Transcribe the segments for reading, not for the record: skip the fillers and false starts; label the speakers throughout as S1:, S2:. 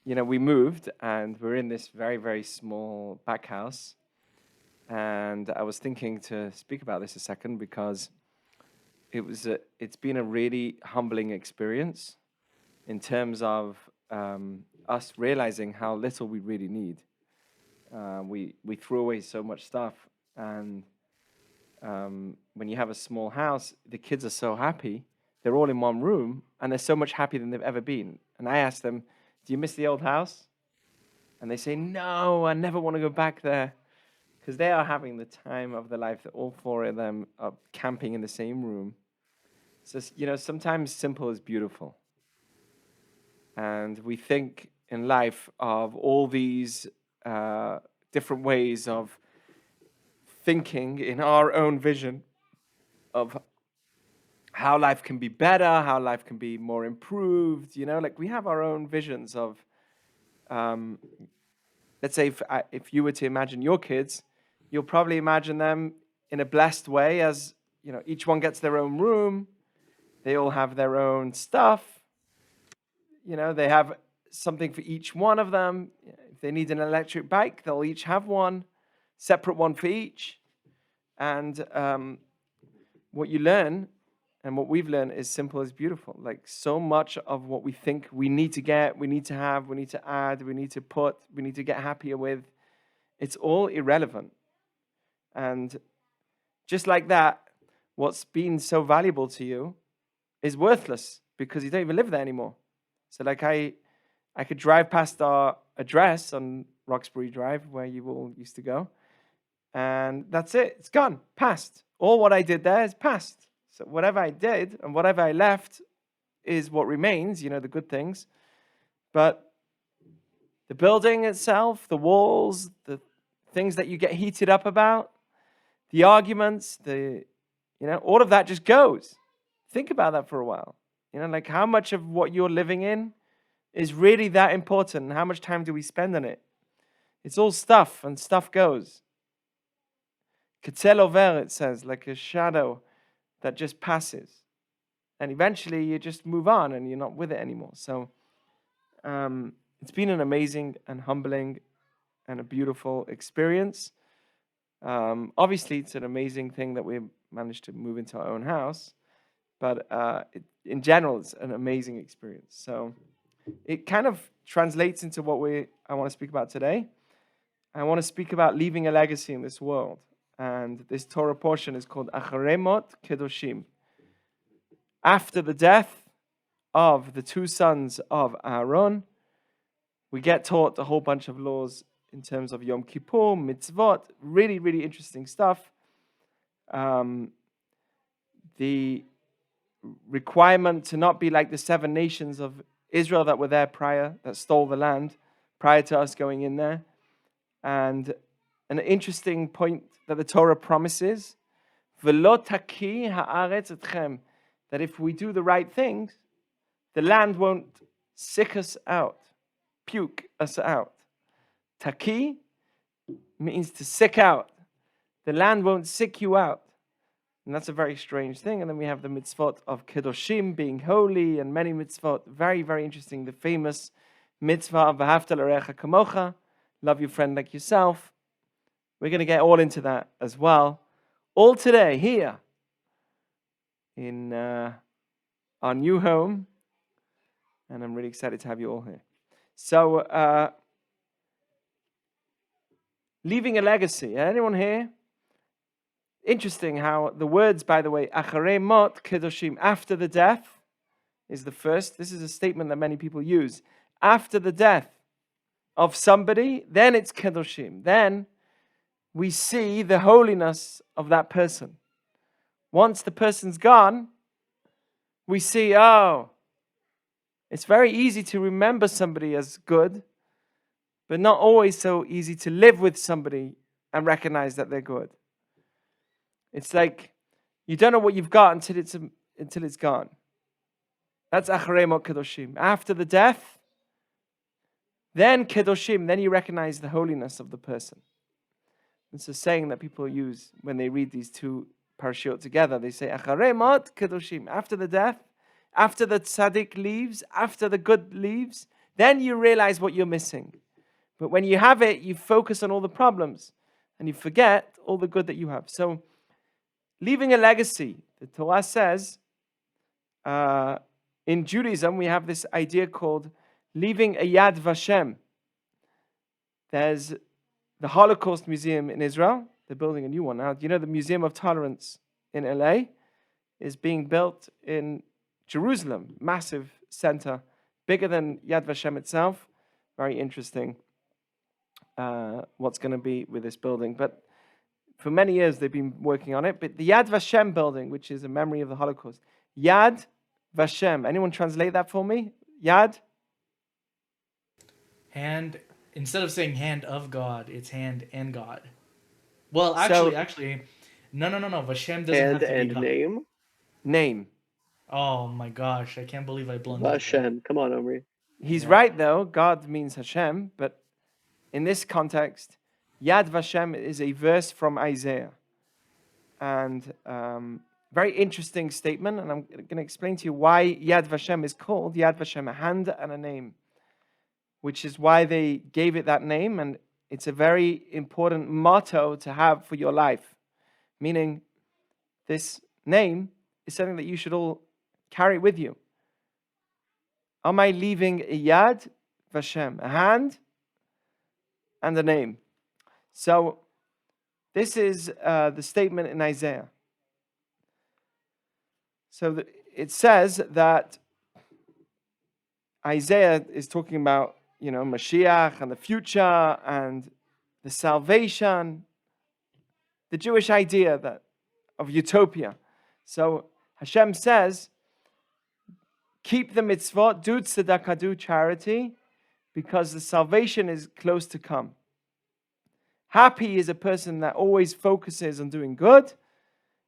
S1: we moved and we're in this very, very small back house. And I was thinking to speak about this a second because it's been a really humbling experience in terms of us realizing how little we really need. We threw away so much stuff, and when you have a small house, the kids are so happy. They're all in one room, and they're so much happier than they've ever been. And I asked them, "Do you miss the old house?" And they say, "No, I never want to go back there," because they are having the time of their life. That all four of them are camping in the same room. So sometimes simple is beautiful, and we think in life of all these different ways of thinking in our own vision of how life can be better, how life can be more improved. Like we have our own visions of, let's say if you were to imagine your kids, you'll probably imagine them in a blessed way as, each one gets their own room. They all have their own stuff. They have something for each one of them. If they need an electric bike, they'll each have one, separate one for each. And what you learn and what we've learned is simple is beautiful. Like so much of what we think we need to get, we need to have, we need to add, we need to put, we need to get happier with, it's all irrelevant. And just like that, what's been so valuable to you is worthless because you don't even live there anymore. So like I could drive past our address on Roxbury Drive where you all used to go, and that's it. It's gone, past. All what I did there is past. So whatever I did and whatever I left is what remains, the good things. But the building itself, the walls, the things that you get heated up about, the arguments, all of that just goes. Think about that for a while. Like how much of what you're living in is really that important, and how much time do we spend on it? It's all stuff, and stuff goes. Ketzel over, it says, like a shadow that just passes. And eventually you just move on and you're not with it anymore. So it's been an amazing and humbling and a beautiful experience. Obviously, it's an amazing thing that we managed to move into our own house. But in general, it's an amazing experience. So it kind of translates into what I want to speak about today. I want to speak about leaving a legacy in this world. And this Torah portion is called Acharei Mot Kedoshim. After the death of the two sons of Aaron, we get taught a whole bunch of laws in terms of Yom Kippur, mitzvot, really, really interesting stuff. The requirement to not be like the 7 nations of Israel that were there prior, that stole the land prior to us going in there. And an interesting point that the Torah promises, V'lo taki haaretz etchem, that if we do the right things, the land won't sick us out, puke us out. Taki means to sick out. The land won't sick you out. And that's a very strange thing. And then we have the mitzvot of Kedoshim, being holy, and many mitzvot. Very, very interesting. The famous mitzvah of V'ahavta l'reacha kamocha, love your friend like yourself. We're going to get all into that as well. All today, here, in our new home. And I'm really excited to have you all here. So, leaving a legacy. Anyone here? Interesting how the words, by the way, Acharei Mot Kedoshim, after the death, is the first. This is a statement that many people use. After the death of somebody, then it's Kedoshim. Then we see the holiness of that person. Once the person's gone, we see, it's very easy to remember somebody as good, but not always so easy to live with somebody and recognize that they're good. It's like you don't know what you've got until it's gone. That's Acharei Mot Kedoshim. After the death, then Kedoshim, then you recognize the holiness of the person. It's a saying that people use when they read these two parashiot together. They say, Acharei Mot Kedoshim. After the death, after the tzaddik leaves, after the good leaves, then you realize what you're missing. But when you have it, you focus on all the problems and you forget all the good that you have. So leaving a legacy, the Torah says, in Judaism, we have this idea called leaving a Yad Vashem. There's the Holocaust Museum in Israel. They're building a new one now. Do you know the Museum of Tolerance in LA is being built in Jerusalem? Massive center, bigger than Yad Vashem itself. Very interesting what's going to be with this building. But for many years, they've been working on it. But the Yad Vashem building, which is a memory of the Holocaust. Yad Vashem. Anyone translate that for me? Yad?
S2: Hand, instead of saying hand of God, it's hand and God. Well, actually, no. Vashem doesn't have to be
S3: and
S2: God.
S3: name.
S1: Name.
S2: Oh my gosh, I can't believe I blundered.
S3: Hashem. Come on, Omri.
S1: He's right, though. God means Hashem. But in this context, Yad Vashem is a verse from Isaiah. And very interesting statement. And I'm going to explain to you why Yad Vashem is called Yad Vashem, a hand and a name. Which is why they gave it that name. And it's a very important motto to have for your life. Meaning, this name is something that you should all carry with you. Am I leaving a Yad Vashem, a hand and a name? So, this is the statement in Isaiah. So, it says that Isaiah is talking about, Mashiach and the future and the salvation, the Jewish idea of utopia. So, Hashem says, keep the mitzvot, do tzedakah, do charity, because the salvation is close to come. Happy is a person that always focuses on doing good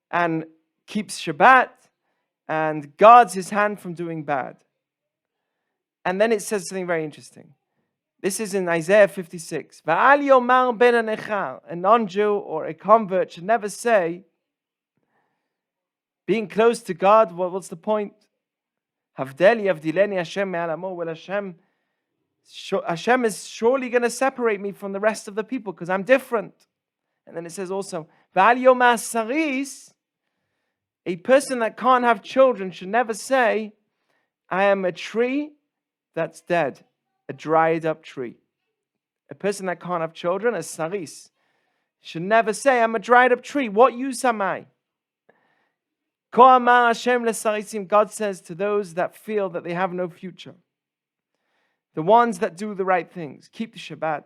S1: and keeps Shabbat and guards his hand from doing bad. And then it says something very interesting. This is in Isaiah 56. V'al yomar ben hanechar, a non-Jew or a convert should never say, being close to God, what's the point? Havdeli avdileni Hashem me'al amo. Well, Hashem is surely going to separate me from the rest of the people because I'm different. And then it says also, V'al yomar saris, a person that can't have children should never say, I am a tree that's dead, a dried up tree. A person that can't have children, a saris, should never say, I'm a dried up tree. What use am I? God says to those that feel that they have no future, the ones that do the right things, keep the Shabbat,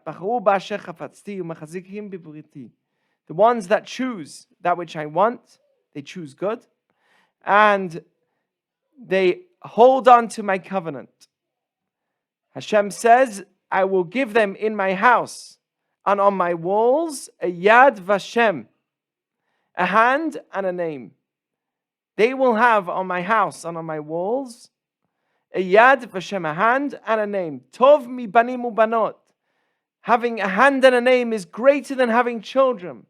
S1: the ones that choose that which I want, they choose good, and they hold on to my covenant. Hashem says, I will give them in my house and on my walls a Yad Vashem, a hand and a name. They will have on my house and on my walls a Yad Vashem, a hand and a name. Tov mi banim ubanot. Having a hand and a name is greater than having children,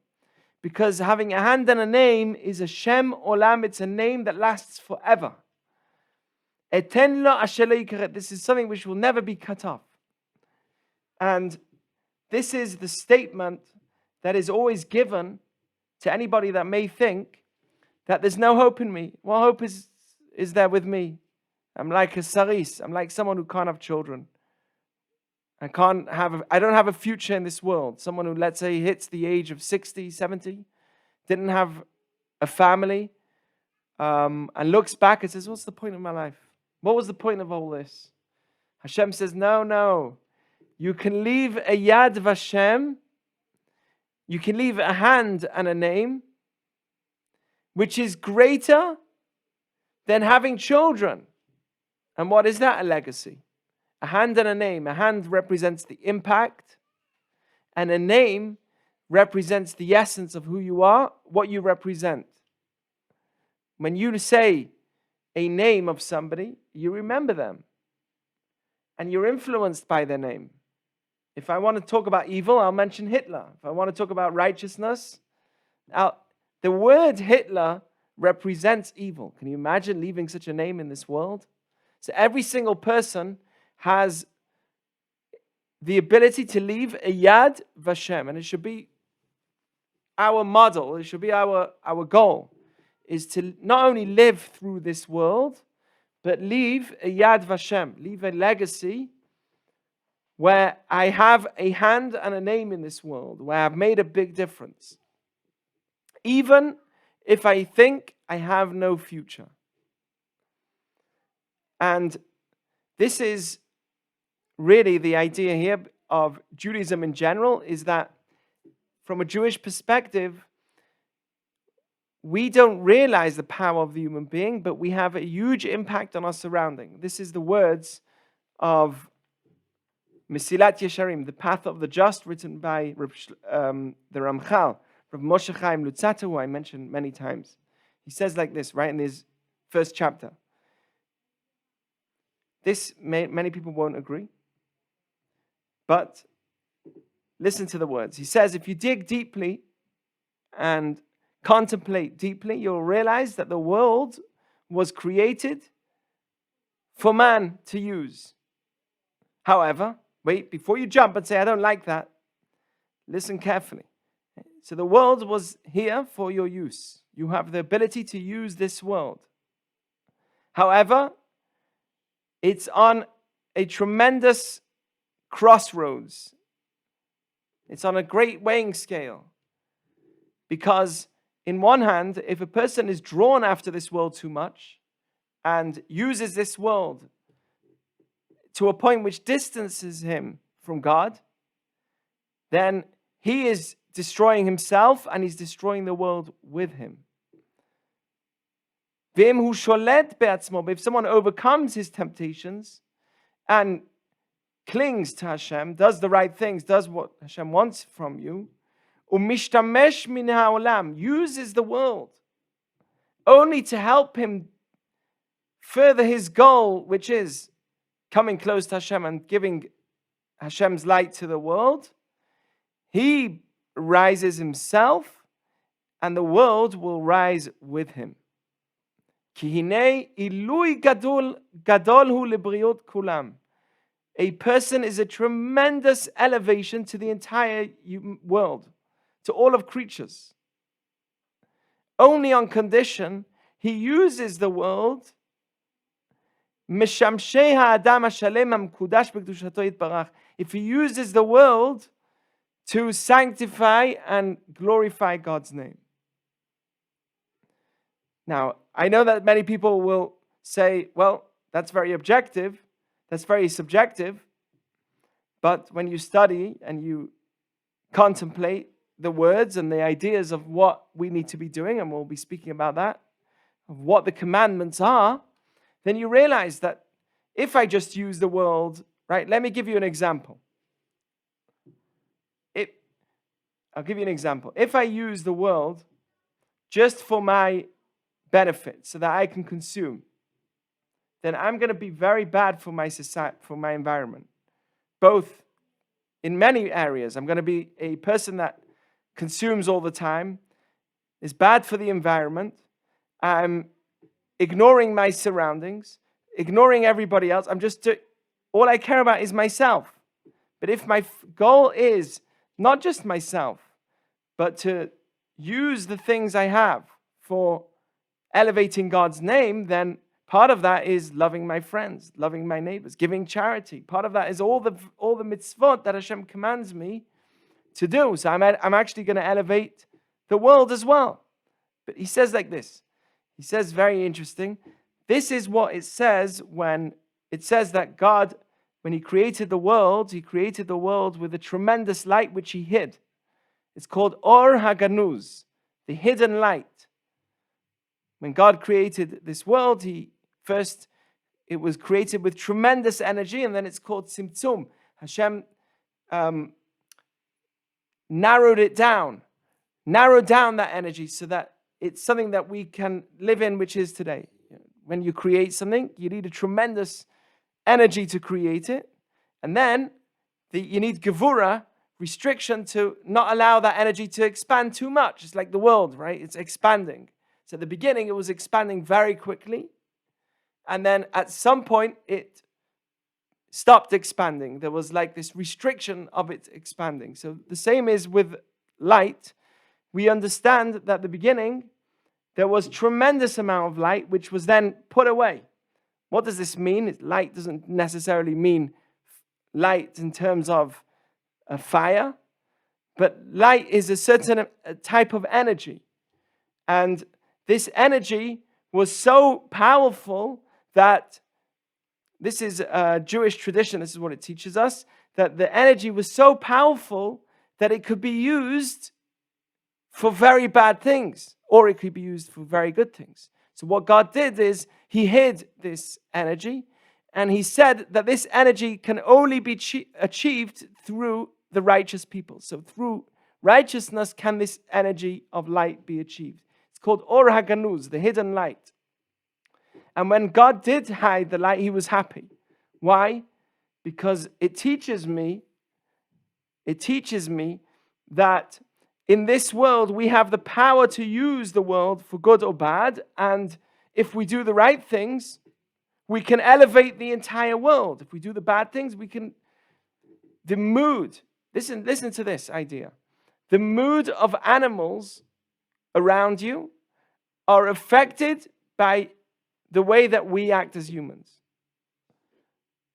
S1: because having a hand and a name is a Shem Olam. It's a name that lasts forever. Eten lo asher lo yikaret. This is something which will never be cut off. And this is the statement that is always given to anybody that may think that there's no hope in me. What hope is there with me? I'm like a saris. I'm like someone who can't have children. I don't have a future in this world. Someone who, let's say, hits the age of 60, 70, didn't have a family, and looks back and says, what's the point of my life? What was the point of all this? Hashem says, no. You can leave a Yad Vashem. You can leave a hand and a name, which is greater than having children. And what is that? A legacy. A hand and a name. A hand represents the impact, and a name represents the essence of who you are, what you represent. When you say a name of somebody, you remember them, and you're influenced by their name. If I want to talk about evil, I'll mention Hitler. If I want to talk about righteousness, the word Hitler represents evil. Can you imagine leaving such a name in this world? So every single person has the ability to leave a Yad Vashem, and it should be our model, it should be our goal, is to not only live through this world, but leave a Yad Vashem, leave a legacy where I have a hand and a name in this world, where I've made a big difference. Even if I think I have no future. And this is really the idea here of Judaism in general, is that from a Jewish perspective, we don't realize the power of the human being, but we have a huge impact on our surrounding. This is the words of Mesilat Yesharim, the Path of the Just, written by the Ramchal, Rav Moshe Chaim Luzzatto, who I mentioned many times. He says like this, right in his first chapter. This, many people won't agree, but listen to the words. He says, if you dig deeply and contemplate deeply, you'll realize that the world was created for man to use. However, wait, before you jump and say, I don't like that, listen carefully. So the world was here for your use. You have the ability to use this world. However, it's on a tremendous crossroads. It's on a great weighing scale. Because in one hand, if a person is drawn after this world too much and uses this world to a point which distances him from God, then he is destroying himself and he's destroying the world with him. If someone overcomes his temptations and clings to Hashem, does the right things, does what Hashem wants from you, uses the world only to help him further his goal, which is coming close to Hashem and giving Hashem's light to the world, he rises himself and the world will rise with him. A person is a tremendous elevation to the entire world, to all of creatures. Only on condition he uses the world. If he uses the world to sanctify and glorify God's name. Now, I know that many people will say, well, that's very objective, that's very subjective, but when you study and you contemplate the words and the ideas of what we need to be doing, and we'll be speaking about that, of what the commandments are, then you realize that if I just use the world, right, let me give you an example. I'll give you an example. If I use the world just for my benefit, so that I can consume, then I'm going to be very bad for my society, for my environment. Both in many areas. I'm going to be a person that consumes all the time, is bad for the environment. I'm ignoring my surroundings, ignoring everybody else. All I care about is myself. But if my goal is not just myself, but to use the things I have for elevating God's name, then part of that is loving my friends, loving my neighbors, giving charity. Part of that is all the mitzvot that Hashem commands me to do. So I'm actually going to elevate the world as well. But he says like this. He says, very interesting. This is what it says when it says that God, when he created the world with a tremendous light which he hid. It's called Or Haganuz, the hidden light. When God created this world, it was created with tremendous energy, and then it's called Tzimtzum. Hashem narrowed down that energy so that it's something that we can live in, which is today. When you create something, you need a tremendous energy to create it, and then you need gevura, restriction, to not allow that energy to expand too much. It's like the world, right? It's expanding. So at the beginning, it was expanding very quickly, and then at some point, it stopped expanding. There was like this restriction of it expanding. So the same is with light. We understand that at the beginning, there was tremendous amount of light, which was then put away. What does this mean? Light doesn't necessarily mean light in terms of a fire, but light is a certain type of energy. And this energy was so powerful that this is a Jewish tradition, this is what it teaches us, that the energy was so powerful that it could be used for very bad things, or it could be used for very good things. So what God did is he hid this energy, and he said that this energy can only be achieved through the righteous people. So through righteousness can this energy of light be achieved. It's called Or HaGanuz, the hidden light. And when God did hide the light, he was happy. Why? Because it teaches me that in this world we have the power to use the world for good or bad, and if we do the right things, we can elevate the entire world. If we do the bad things, we can... The mood, listen to this idea. The mood of animals around you are affected by the way that we act as humans.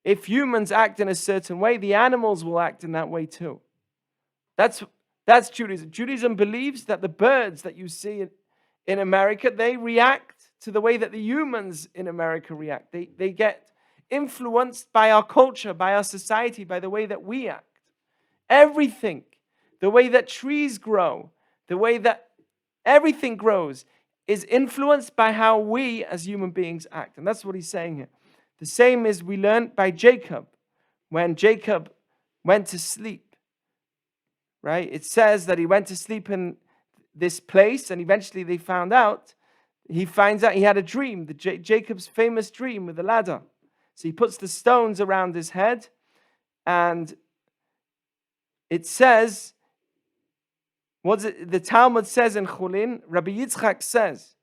S1: If humans act in a certain way, the animals will act in that way too. That's Judaism. Judaism believes that the birds that you see in America, they react to the way that the humans in America react. They get influenced by our culture, by our society, by the way that we act. Everything, the way that trees grow, the way that everything grows, is influenced by how we as human beings act. And that's what he's saying here. The same is we learned by Jacob. When Jacob went to sleep, right? It says that he went to sleep in this place, and eventually he finds out he had a dream, Jacob's famous dream with the ladder. So he puts the stones around his head, and it says, the Talmud says in Chulin, Rabbi Yitzchak says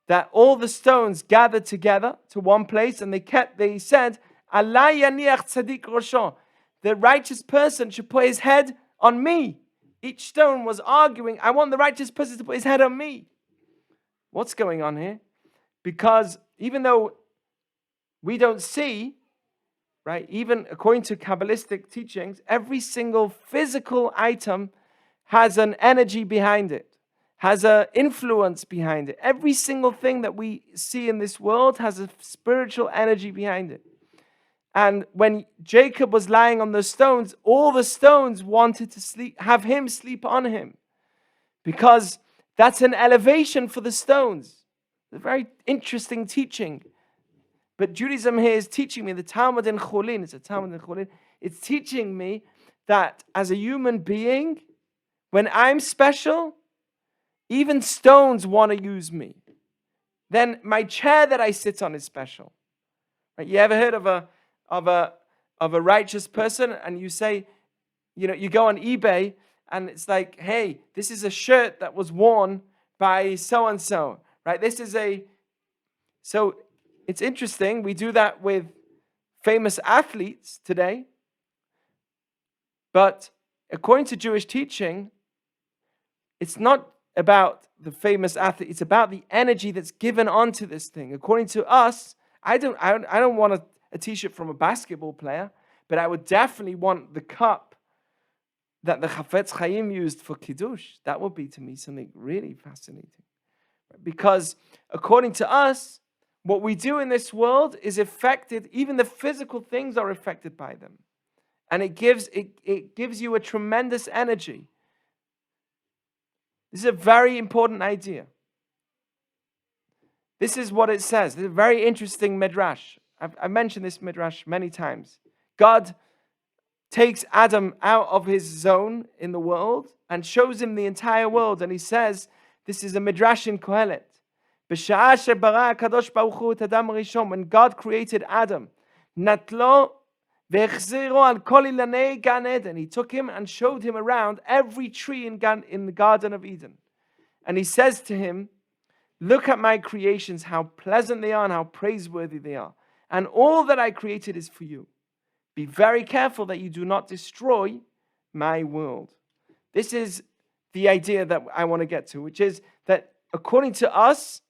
S1: that all the stones gathered together to one place, and they said, Alai yaniach tzadik rosho, the righteous person should put his head on me. Each stone was arguing, I want the righteous person to put his head on me. What's going on here? Because even though we don't see, right, even according to Kabbalistic teachings, every single physical item has an energy behind it, has an influence behind it. Every single thing that we see in this world has a spiritual energy behind it. And when Jacob was lying on the stones, all the stones wanted to have him sleep on him, because that's an elevation for the stones. A very interesting teaching. But Judaism here is teaching me, the Talmud in Chulin, it's a Talmud in Chulin, it's teaching me that as a human being, when I'm special, even stones want to use me. Then my chair that I sit on is special. Right? You ever heard of a righteous person, and you say, you go on eBay, and it's like, hey, this is a shirt that was worn by so-and-so, right? So it's interesting. We do that with famous athletes today. But according to Jewish teaching, it's not about the famous athlete. It's about the energy that's given onto this thing. According to us, I don't want a t-shirt from a basketball player, but I would definitely want the cup that the Chafetz Chaim used for Kiddush. That would be to me something really fascinating. Because according to us, what we do in this world is affected, even the physical things are affected by them. And it gives you a tremendous energy. This is a very important idea. This is what it says. This is a very interesting midrash. I've mentioned this midrash many times. God takes Adam out of his zone in the world and shows him the entire world. And he says, this is a midrash in Kohelet. When God created Adam, he took him and showed him around every tree in the Garden of Eden. And he says to him, look at my creations, how pleasant they are and how praiseworthy they are. And all that I created is for you. Be very careful that you do not destroy my world. This is the idea that I want to get to, which is that according to us,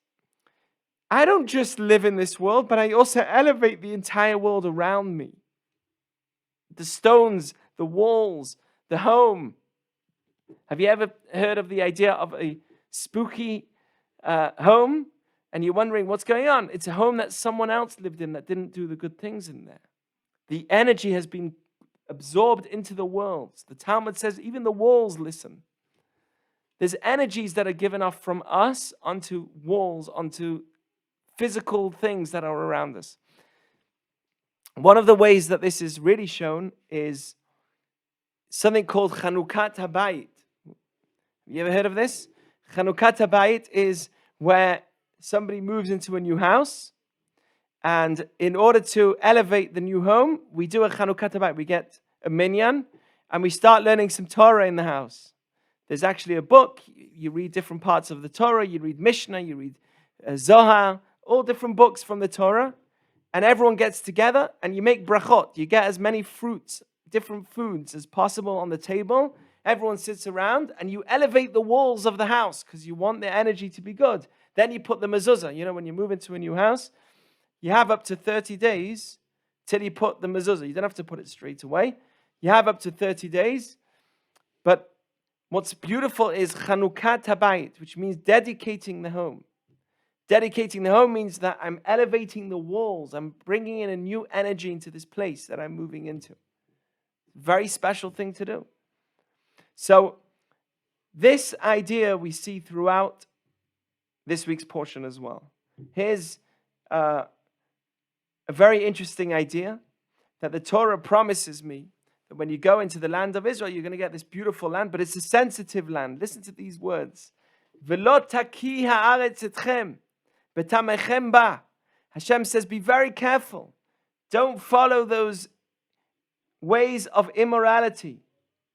S1: I don't just live in this world, but I also elevate the entire world around me. The stones, the walls, the home. Have you ever heard of the idea of a spooky home? And you're wondering what's going on? It's a home that someone else lived in that didn't do the good things in there. The energy has been absorbed into the worlds. The Talmud says even the walls listen. There's energies that are given off from us onto walls, onto physical things that are around us. One of the ways that this is really shown is something called Chanukat Habayit. Have you ever heard of this? Chanukat Habayit is where somebody moves into a new house, and in order to elevate the new home, we do a Chanukat Habayit. We get a minyan, and we start learning some Torah in the house. There's actually a book. You read different parts of the Torah. You read Mishnah. You read Zohar. All different books from the Torah. And everyone gets together, and you make brachot. You get as many fruits, different foods as possible on the table. Everyone sits around, and you elevate the walls of the house because you want the energy to be good. Then you put the mezuzah. You know, when you move into a new house, you have up to 30 days till you put the mezuzah. You don't have to put it straight away. You have up to 30 days. But what's beautiful is Chanukat Habayit, which means dedicating the home. Dedicating the home means that I'm elevating the walls. I'm bringing in a new energy into this place that I'm moving into. Very special thing to do. So this idea we see throughout this week's portion as well. Here's a very interesting idea that the Torah promises me that when you go into the land of Israel, you're going to get this beautiful land, but it's a sensitive land. Listen to these words. V'lo taki haaretz etchem, b'tamechem ba. Hashem says, be very careful. Don't follow those ways of immorality.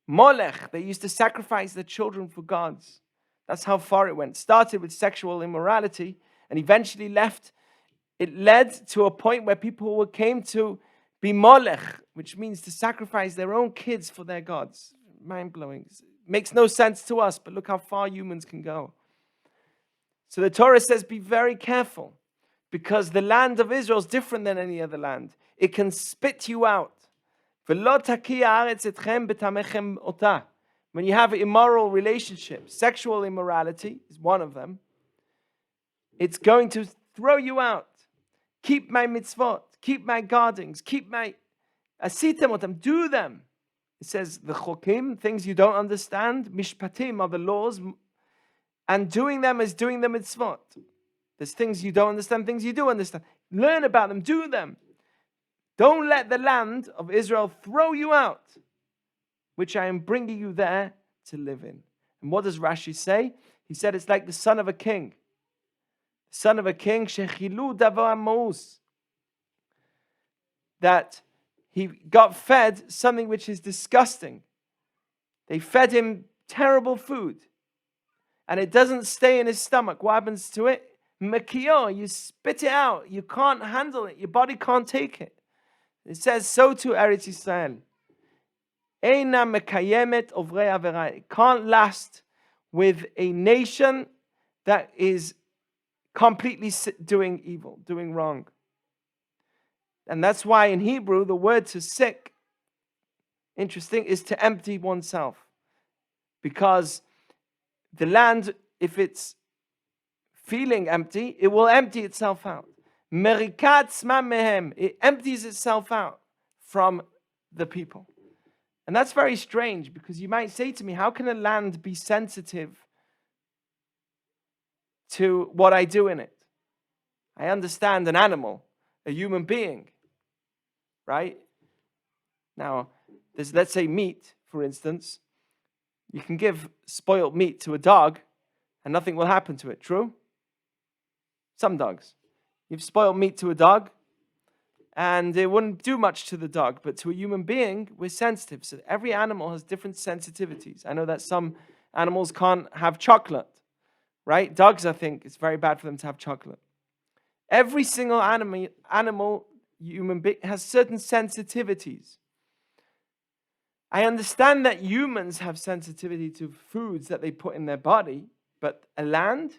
S1: Molech, they used to sacrifice their children for gods. That's how far it went. Started with sexual immorality and eventually it led to a point where people came to be molech, which means to sacrifice their own kids for their gods. Mind-blowing. Makes no sense to us, but look how far humans can go. So the Torah says, be very careful, because the land of Israel is different than any other land. It can spit you out. When you have immoral relationships, sexual immorality is one of them, it's going to throw you out. Keep my mitzvot, keep my guardings, keep my asitem, do them. It says the chokim, things you don't understand, mishpatim are the laws, and doing them is doing the mitzvot. There's things you don't understand, things you do understand. Learn about them, do them. Don't let the land of Israel throw you out, which I am bringing you there to live in. And what does Rashi say? He said it's like the son of a king. The son of a king, shechilu davar mous, that he got fed something which is disgusting. They fed him terrible food, and it doesn't stay in his stomach. What happens to it? Mekio, you spit it out. You can't handle it. Your body can't take it. It says so to Eretz Yisrael. Eina mekayemet ovrei avera. It can't last with a nation that is completely doing evil, doing wrong. And that's why in Hebrew, the word to sick, interesting, is to empty oneself. Because the land, if it's feeling empty, it will empty itself out. Merikat tzma mehem. It empties itself out from the people. And that's very strange, because you might say to me, how can a land be sensitive to what I do in it? I understand an animal, a human being, right? Now, there's, let's say, meat, for instance. You can give spoiled meat to a dog and nothing will happen to it, true? Some dogs. You've spoiled meat to a dog and it wouldn't do much to the dog, but to a human being, we're sensitive. So every animal has different sensitivities. I know that some animals can't have chocolate, right? Dogs, I think, it's very bad for them to have chocolate. Every single animal human being has certain sensitivities. I understand that humans have sensitivity to foods that they put in their body, but a land,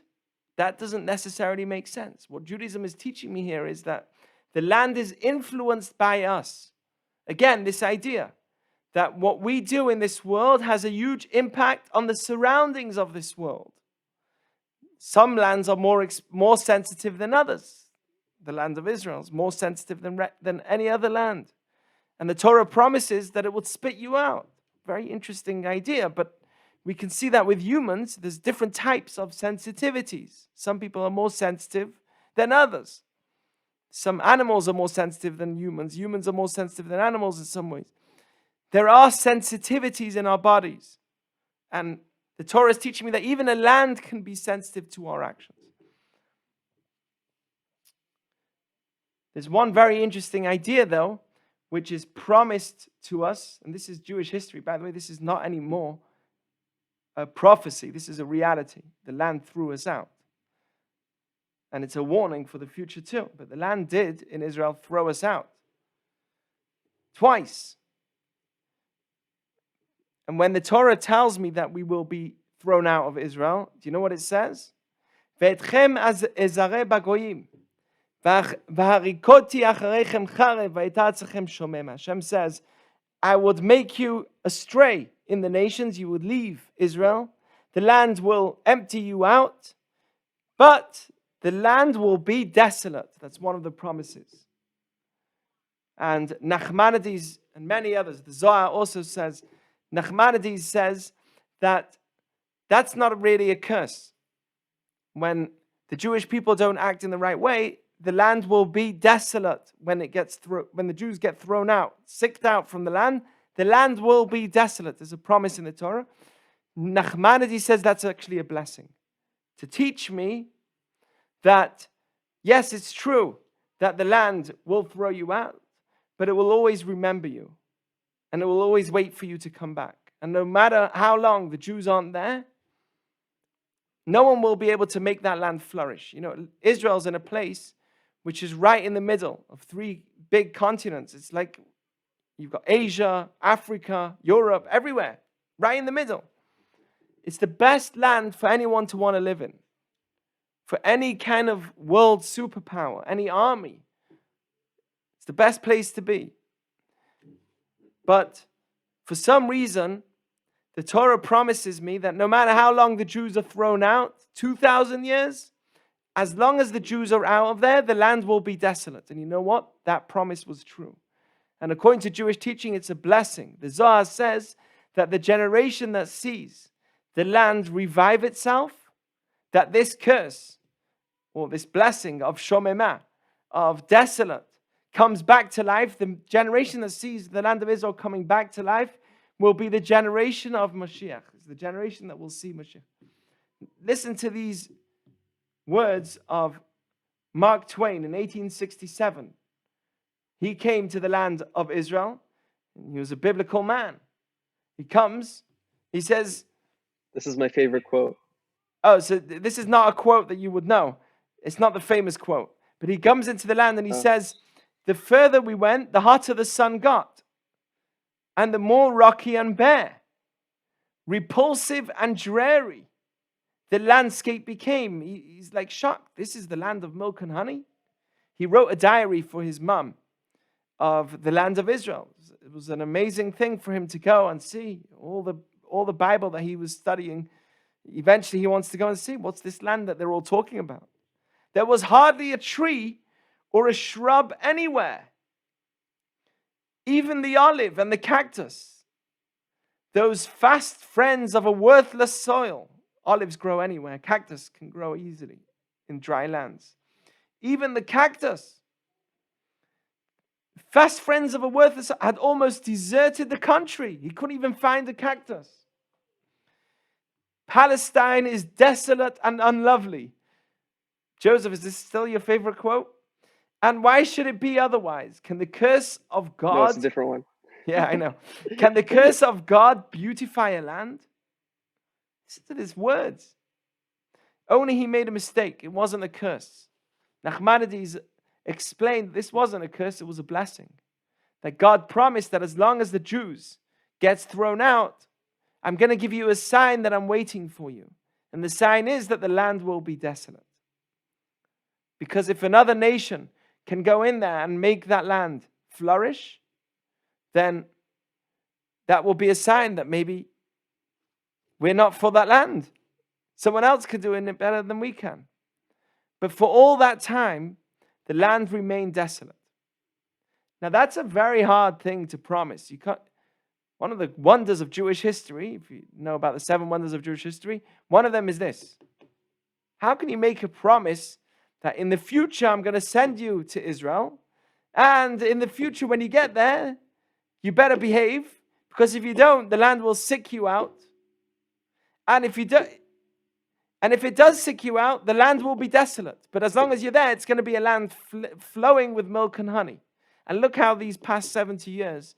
S1: that doesn't necessarily make sense. What Judaism is teaching me here is that the land is influenced by us. Again, this idea that what we do in this world has a huge impact on the surroundings of this world. Some lands are more sensitive than others. The land of Israel is more sensitive than any other land. And the Torah promises that it will spit you out. Very interesting idea, but we can see that with humans, there's different types of sensitivities. Some people are more sensitive than others. Some animals are more sensitive than humans. Humans are more sensitive than animals in some ways. There are sensitivities in our bodies. And the Torah is teaching me that even a land can be sensitive to our actions. There's one very interesting idea, though, which is promised to us, and this is Jewish history, by the way. This is not anymore a prophecy. This is a reality. The land threw us out. And it's a warning for the future too. But the land did, in Israel, throw us out. Twice. And when the Torah tells me that we will be thrown out of Israel, do you know what it says? Ve'etchem az ezareh bagoyim. Hashem says, I would make you astray in the nations. You would leave Israel. The land will empty you out, but the land will be desolate. That's one of the promises. And Nachmanides and many others, the Zohar also says, Nachmanides says that that's not really a curse. When the Jewish people don't act in the right way, the land will be desolate when the Jews get thrown out, sicked out from the land will be desolate. There's a promise in the Torah. Nachmanides says that's actually a blessing. To teach me that, yes, it's true that the land will throw you out, but it will always remember you. And it will always wait for you to come back. And no matter how long the Jews aren't there, no one will be able to make that land flourish. You know, Israel's in a place which is right in the middle of three big continents. It's like you've got Asia, Africa, Europe, everywhere, right in the middle. It's the best land for anyone to want to live in. For any kind of world superpower, any army. It's the best place to be. But for some reason, the Torah promises me that no matter how long the Jews are thrown out, 2,000 years, as long as the Jews are out of there, the land will be desolate. And you know what? That promise was true. And according to Jewish teaching, it's a blessing. The Zohar says that the generation that sees the land revive itself, that this curse, or this blessing of shomemah, of desolate, comes back to life. The generation that sees the land of Israel coming back to life will be the generation of Mashiach. It's the generation that will see Mashiach. Listen to these words of Mark Twain in 1867. He came to the land of Israel. He was a biblical man. He comes, he says...
S3: This is my favorite quote.
S1: Oh, so this is not a quote that you would know. It's not the famous quote. But he comes into the land and he says, the further we went, the hotter the sun got, and the more rocky and bare, repulsive and dreary the landscape became. He's like shocked. This is the land of milk and honey? He wrote a diary for his mum of the land of Israel. It was an amazing thing for him to go and see all the Bible that he was studying. Eventually he wants to go and see what's this land that they're all talking about. There was hardly a tree or a shrub anywhere. Even the olive and the cactus, those fast friends of a worthless soil. Olives grow anywhere. Cactus can grow easily in dry lands. Even the cactus, fast friends of a worthless soil, had almost deserted the country. He couldn't even find a cactus. Palestine is desolate and unlovely. Joseph, is this still your favorite quote? And why should it be otherwise? Can the curse of God...
S3: No, it's a different one.
S1: Yeah, I know. Can the curse of God beautify a land? Listen to these words. Only he made a mistake. It wasn't a curse. Nachmanides explained this wasn't a curse, it was a blessing. That God promised that as long as the Jews gets thrown out, I'm going to give you a sign that I'm waiting for you. And the sign is that the land will be desolate. Because if another nation can go in there and make that land flourish, then that will be a sign that maybe we're not for that land. Someone else could do it better than we can. But for all that time, the land remained desolate. Now that's a very hard thing to promise. You can't. One of the wonders of Jewish history, if you know about the 7 wonders of Jewish history, one of them is this. How can you make a promise that in the future I'm going to send you to Israel, and in the future when you get there, you better behave, because if you don't, the land will sick you out. And if it does sick you out, the land will be desolate. But as long as you're there, it's going to be a land flowing with milk and honey. And look how these past 70 years,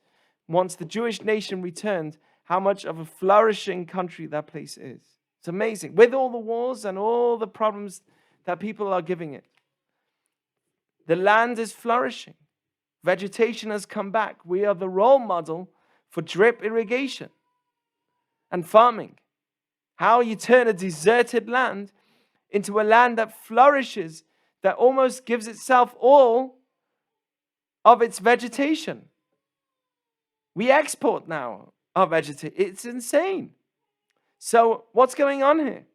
S1: once the Jewish nation returned, how much of a flourishing country that place is. It's amazing. With all the wars and all the problems that people are giving it, the land is flourishing. Vegetation has come back. We are the role model for drip irrigation and farming. How you turn a deserted land into a land that flourishes, that almost gives itself all of its vegetation. We export now our vegetation. It's insane. So what's going on here?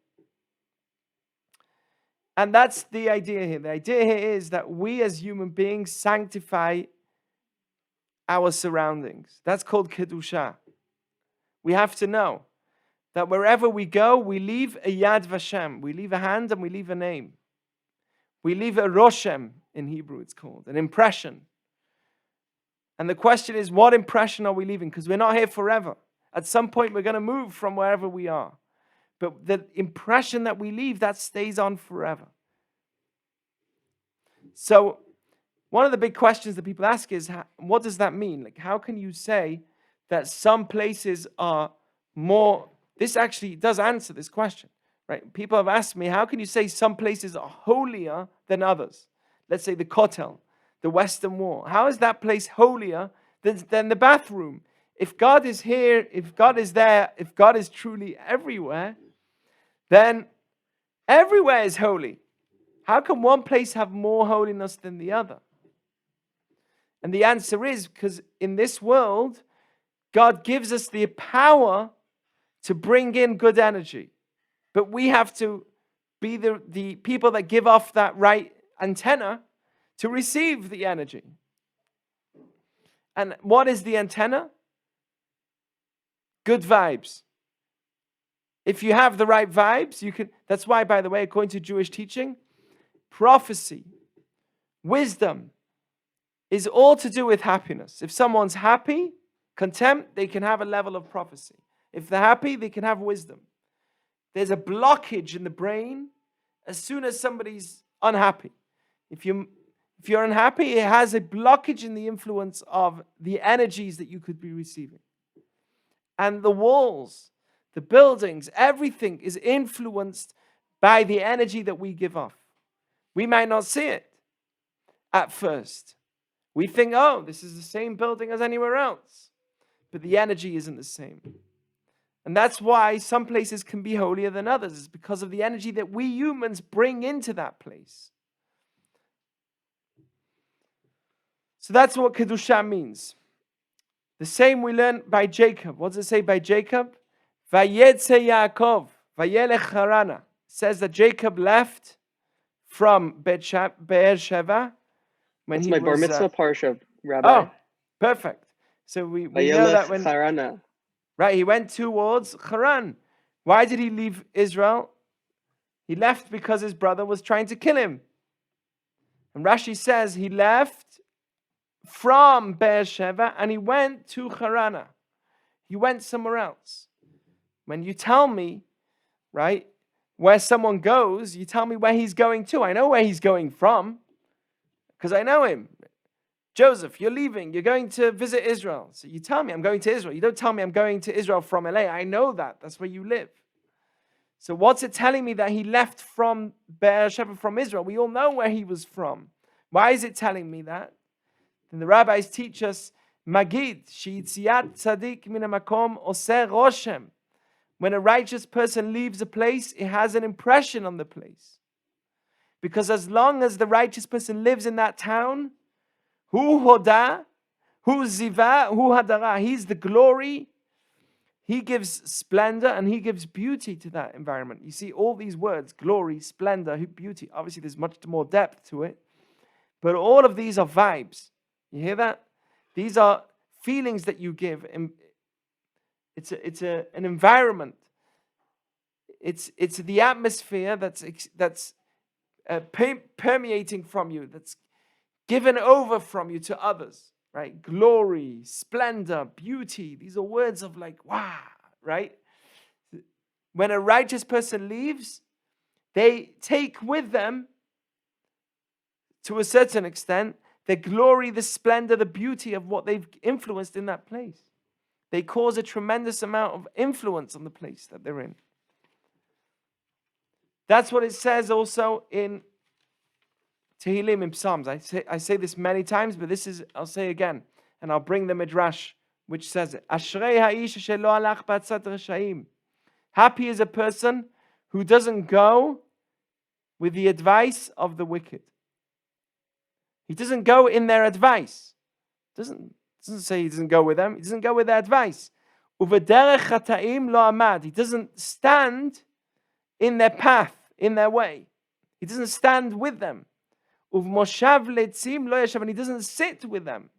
S1: And that's the idea here. The idea here is that we as human beings sanctify our surroundings. That's called Kedusha. We have to know that wherever we go, we leave a Yad Vashem. We leave a hand and we leave a name. We leave a Roshem, in Hebrew it's called, an impression. And the question is, what impression are we leaving? Because we're not here forever. At some point, we're going to move from wherever we are. But the impression that we leave, that stays on forever. So, one of the big questions that people ask is, what does that mean? Like, how can you say that some places are more... This actually does answer this question, right? People have asked me, how can you say some places are holier than others? Let's say the Kotel, the Western Wall. How is that place holier than the bathroom? If God is here, if God is there, if God is truly everywhere, then everywhere is holy. How can one place have more holiness than the other? And the answer is because in this world, God gives us the power to bring in good energy. But we have to be the people that give off that right antenna to receive the energy. And what is the antenna? Good vibes. If you have the right vibes, you can. That's why, by the way, according to Jewish teaching, prophecy, wisdom is all to do with happiness. If someone's happy, content, they can have a level of prophecy. If they're happy, they can have wisdom. There's a blockage in the brain as soon as somebody's unhappy. If you're unhappy, it has a blockage in the influence of the energies that you could be receiving. And the walls, the buildings, everything is influenced by the energy that we give off. We might not see it at first. We think, oh, this is the same building as anywhere else. But the energy isn't the same. And that's why some places can be holier than others. It's because of the energy that we humans bring into that place. So that's what Kedusha means. The same we learn by Jacob. What does it say by Jacob? Vayetze Yaakov, vayelech Harana. It says that Jacob left from Be'er Sheva. When
S3: That's
S1: he
S3: my
S1: was,
S3: bar mitzvah parsha, Rabbi.
S1: Oh, perfect. So we know that when...
S3: Harana.
S1: Right, he went towards Haran. Why did he leave Israel? He left because his brother was trying to kill him. And Rashi says he left from Be'er Sheva and he went to Harana. He went somewhere else. When you tell me, right, where someone goes, you tell me where he's going to. I know where he's going from because I know him. Joseph, you're leaving. You're going to visit Israel. So you tell me I'm going to Israel. You don't tell me I'm going to Israel from LA. I know that. That's where you live. So what's it telling me that he left from Be'er Sheva, from Israel? We all know where he was from Why is it telling me that? And the rabbis teach us, Magid, she'itziat tzadik min hamakom oseh roshem. When a righteous person leaves a place, it has an impression on the place. Because as long as the righteous person lives in that town, hu hoda, hu ziva, hu hadara, he's the glory, he gives splendor, and he gives beauty to that environment. You see all these words, glory, splendor, beauty. Obviously there's much more depth to it. But all of these are vibes. You hear that? These are feelings that you give. It's an environment. It's the atmosphere that's permeating from you, that's given over from you to others, right? Glory, splendor, beauty. These are words of like, wow, right? When a righteous person leaves, they take with them, to a certain extent, the glory, the splendor, the beauty of what they've influenced in that place. They cause a tremendous amount of influence on the place that they're in. That's what it says also in Tehillim, in Psalms. I say this many times, but I'll say again, and I'll bring the Midrash, which says it. Acharei ha'ish asher lo halach ba'atzat rashaim. Happy is a person who doesn't go with the advice of the wicked. He doesn't go in their advice. Doesn't say he doesn't go with them. He doesn't go with their advice. Uvederech chata'im lo amad. He doesn't stand in their path, in their way. He doesn't stand with them. Uvmoshav letzim lo yashav. And he doesn't sit with them.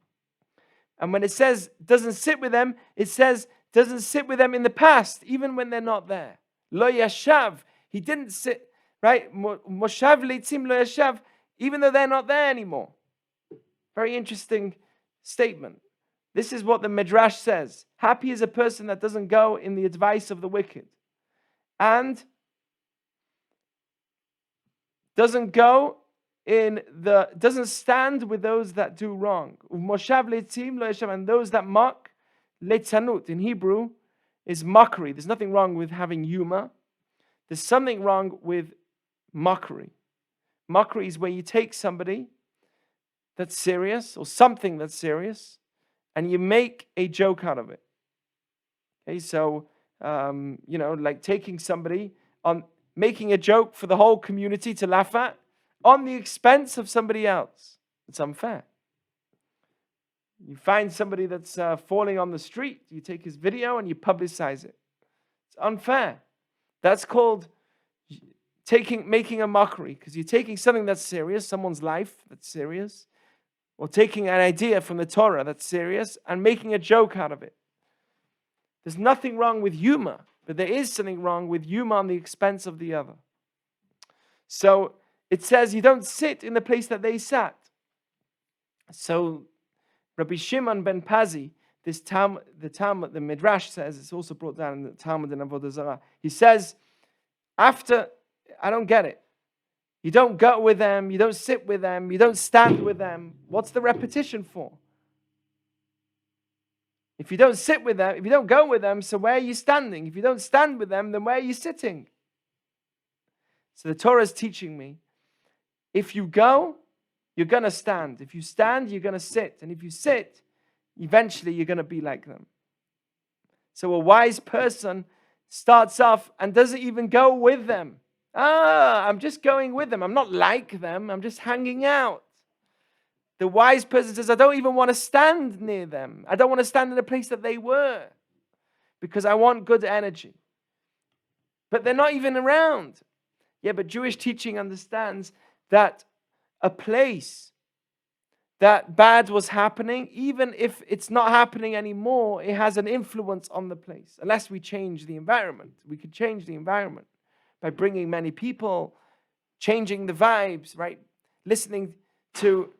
S1: And when it says doesn't sit with them, it says doesn't sit with them in the past, even when they're not there. Lo yashav. He didn't sit, right? Moshav letzim lo yashav, even though they're not there anymore. Very interesting statement. This is what the Midrash says. Happy is a person that doesn't go in the advice of the wicked. And doesn't stand with those that do wrong. And those that mock, letzanut in Hebrew is mockery. There's nothing wrong with having humor. There's something wrong with mockery. Mockery is where you take somebody that's serious or something that's serious and you make a joke out of it. Okay, so, like taking somebody on, making a joke for the whole community to laugh at on the expense of somebody else. It's unfair. You find somebody that's falling on the street, you take his video and you publicize it. It's unfair. That's called making a mockery, because you're taking something that's serious, someone's life that's serious, or taking an idea from the Torah that's serious and making a joke out of it. There's nothing wrong with humor, but there is something wrong with humor on the expense of the other. So it says you don't sit in the place that they sat. So Rabbi Shimon ben Pazi, the Midrash says, it's also brought down in the Talmud in Avodah Zarah. He says, I don't get it. You don't go with them, you don't sit with them, you don't stand with them. What's the repetition for? If you don't sit with them, if you don't go with them, so where are you standing? If you don't stand with them, then where are you sitting? So the Torah is teaching me, if you go, you're going to stand. If you stand, you're going to sit. And if you sit, eventually you're going to be like them. So a wise person starts off and doesn't even go with them. I'm just going with them. I'm not like them. I'm just hanging out. The wise person says, I don't even want to stand near them. I don't want to stand in the place that they were because I want good energy. But they're not even around. Yeah, but Jewish teaching understands that a place that bad was happening, even if it's not happening anymore, it has an influence on the place. Unless we change the environment. We could change the environment by bringing many people, changing the vibes, right? Listening to,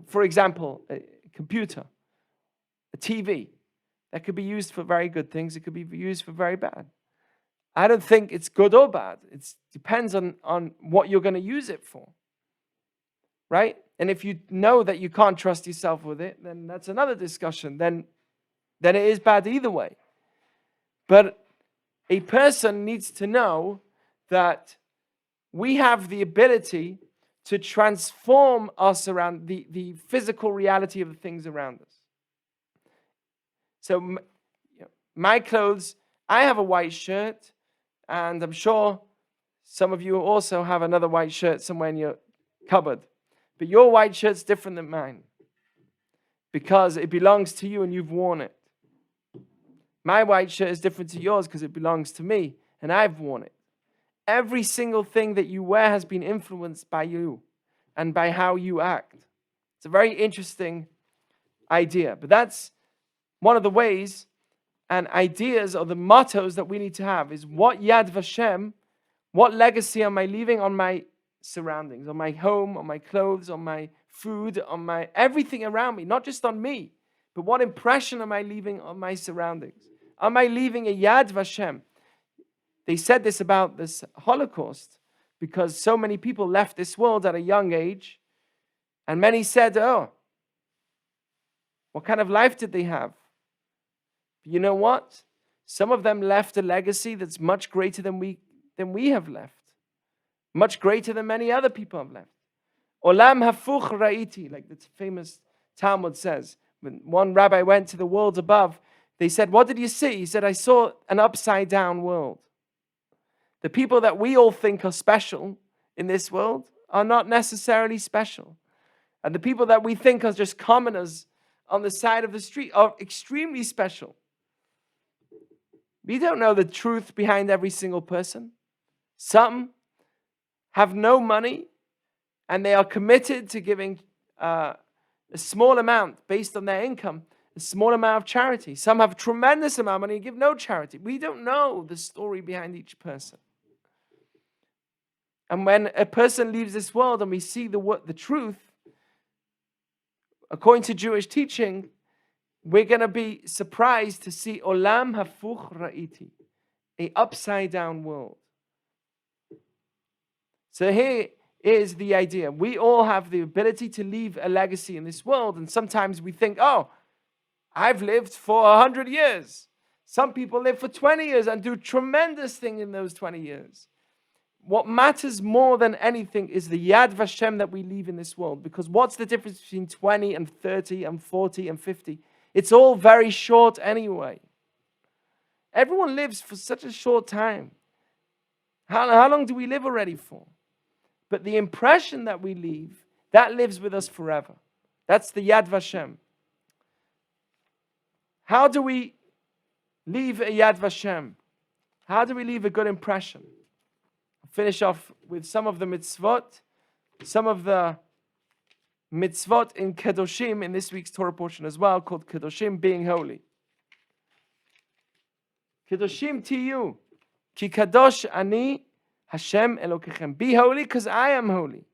S1: for example, a computer, a TV. That could be used for very good things. It could be used for very bad. I don't think it's good or bad. It depends on what you're going to use it for, right? And if you know that you can't trust yourself with it, then that's another discussion. Then it is bad either way. But a person needs to know that we have the ability to transform us around the physical reality of the things around us. So my clothes, I have a white shirt, and I'm sure some of you also have another white shirt somewhere in your cupboard. But your white shirt's different than mine because it belongs to you and you've worn it. My white shirt is different to yours because it belongs to me and I've worn it. Every single thing that you wear has been influenced by you and by how you act. It's a very interesting idea, but that's one of the ways and ideas or the mottos that we need to have is what Yad Vashem, what legacy am I leaving on my surroundings, on my home, on my clothes, on my food, on my everything around me, not just on me, but what impression am I leaving on my surroundings? Am I leaving a Yad Vashem? They said this about this Holocaust because so many people left this world at a young age, and many said, oh, what kind of life did they have? You know what? Some of them left a legacy that's much greater than we have left. Much greater than many other people have left. Olam hafuch ra'iti, like the famous Talmud says. When one rabbi went to the world above, they said, what did you see? He said, I saw an upside down world. The people that we all think are special in this world are not necessarily special. And the people that we think are just commoners on the side of the street are extremely special. We don't know the truth behind every single person. Some have no money and they are committed to giving a small amount based on their income, a small amount of charity. Some have a tremendous amount of money and give no charity. We don't know the story behind each person. And when a person leaves this world and we see the truth, according to Jewish teaching, we're going to be surprised to see Olam Hafuch Ra'iti, a upside down world. So here is the idea. We all have the ability to leave a legacy in this world. And sometimes we think, oh, I've lived for 100 years. Some people live for 20 years and do tremendous things in those 20 years. What matters more than anything is the Yad Vashem that we leave in this world. Because what's the difference between 20 and 30 and 40 and 50? It's all very short anyway. Everyone lives for such a short time. How long do we live already for? But the impression that we leave, that lives with us forever. That's the Yad Vashem. How do we leave a Yad Vashem? How do we leave a good impression? I'll finish off with some of the mitzvot, some of the mitzvot in Kedoshim in this week's Torah portion as well, called Kedoshim, being holy. Kedoshim tiyu, ki kadosh ani Hashem Elokechem. Be holy because I am holy.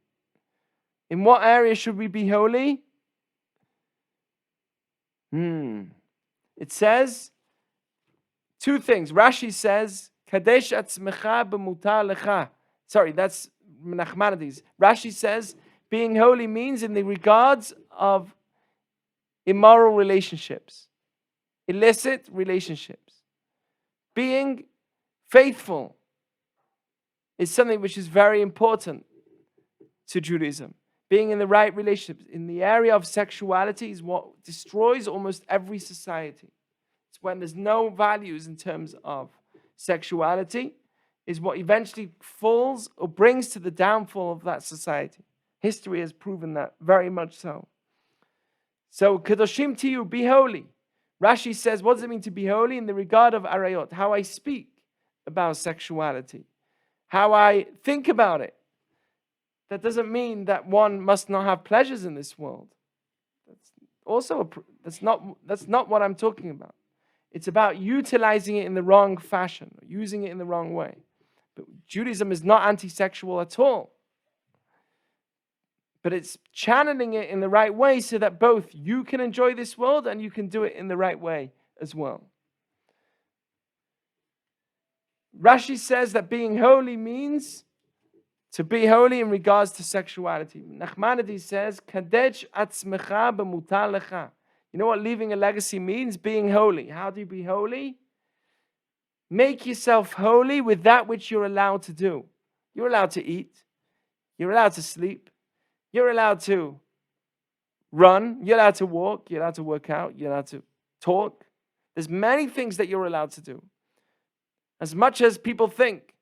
S1: In what area should we be holy? It says two things. Rashi says, Kadesh atzmecha b'mutar lecha. Sorry, that's Nachmanides. Rashi says, being holy means in the regards of immoral relationships, illicit relationships. Being faithful is something which is very important to Judaism. Being in the right relationships in the area of sexuality is what destroys almost every society. It's when there's no values in terms of sexuality is what eventually falls or brings to the downfall of that society. History has proven that very much so. So, Kedoshim tiyu, be holy. Rashi says, what does it mean to be holy? In the regard of arayot, how I speak about sexuality, how I think about it. That doesn't mean that one must not have pleasures in this world. That's not what I'm talking about. It's about utilizing it in the wrong fashion, using it in the wrong way. But Judaism is not anti-sexual at all. But it's channeling it in the right way so that both you can enjoy this world and you can do it in the right way as well. Rashi says that being holy means to be holy in regards to sexuality. Nachmanides says, Kadesh atzmecha b'mutar lecha. You know what leaving a legacy means? Being holy. How do you be holy? Make yourself holy with that which you're allowed to do. You're allowed to eat. You're allowed to sleep. You're allowed to run. You're allowed to walk. You're allowed to work out. You're allowed to talk. There's many things that you're allowed to do. As much as people think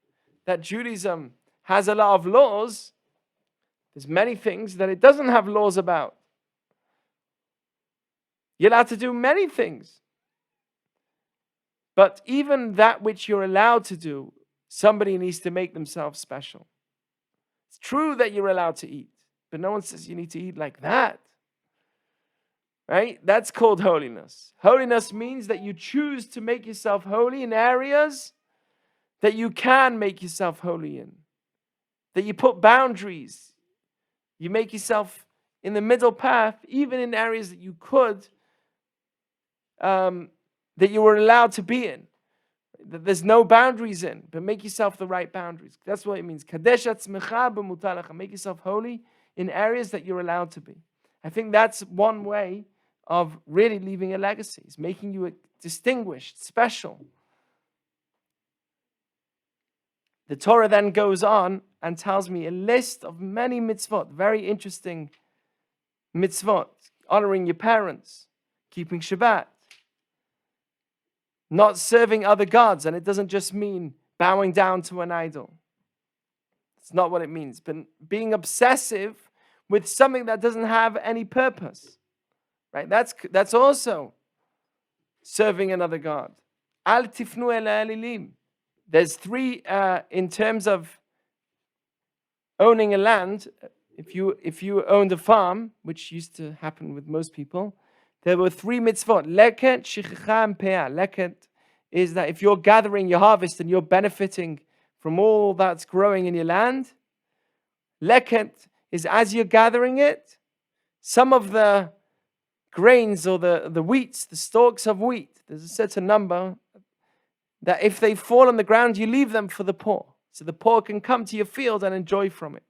S1: that Judaism has a lot of laws, there's many things that it doesn't have laws about. You're allowed to do many things. But even that which you're allowed to do, somebody needs to make themselves special. It's true that you're allowed to eat, but no one says you need to eat like that. Right? That's called holiness. Holiness means that you choose to make yourself holy in areas that you can make yourself holy in. That you put boundaries. You make yourself in the middle path, even in areas that you could, that you were allowed to be in. That there's no boundaries in, but make yourself the right boundaries. That's what it means. Kadesh atzmecha b'mutar lecha. Make yourself holy in areas that you're allowed to be. I think that's one way of really leaving a legacy. It's making you distinguished, special. The Torah then goes on and tells me a list of many mitzvot, very interesting mitzvot. Honoring your parents, keeping Shabbat, not serving other gods. And it doesn't just mean bowing down to an idol. It's not what it means. But being obsessive with something that doesn't have any purpose. Right? That's also serving another god. Al tifnu el elilim. There's three in terms of owning a land. If you owned a farm, which used to happen with most people, there were three mitzvot: leket, shichicha, and peah. Leket is that if you're gathering your harvest and you're benefiting from all that's growing in your land, leket is as you're gathering it, some of the grains or the wheats, the stalks of wheat, there's a certain number that if they fall on the ground, you leave them for the poor. So the poor can come to your field and enjoy from it.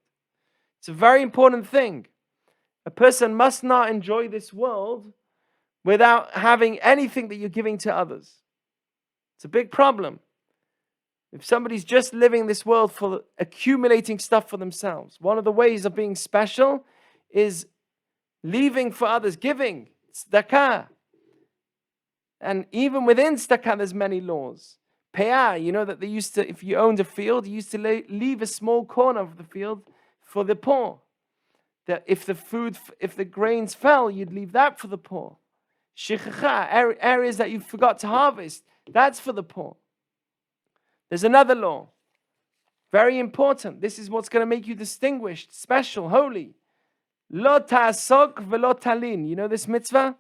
S1: It's a very important thing. A person must not enjoy this world without having anything that you're giving to others. It's a big problem. If somebody's just living this world for accumulating stuff for themselves, one of the ways of being special is leaving for others, giving, tzedakah. And even within tzedakah, there's many laws. Peah, you know that they used to, if you owned a field, you used to leave a small corner of the field for the poor. That if the grains fell, you'd leave that for the poor. Shichacha, areas that you forgot to harvest, that's for the poor. There's another law. Very important. This is what's going to make you distinguished, special, holy. Lo ta'asok velo talin. You know this mitzvah?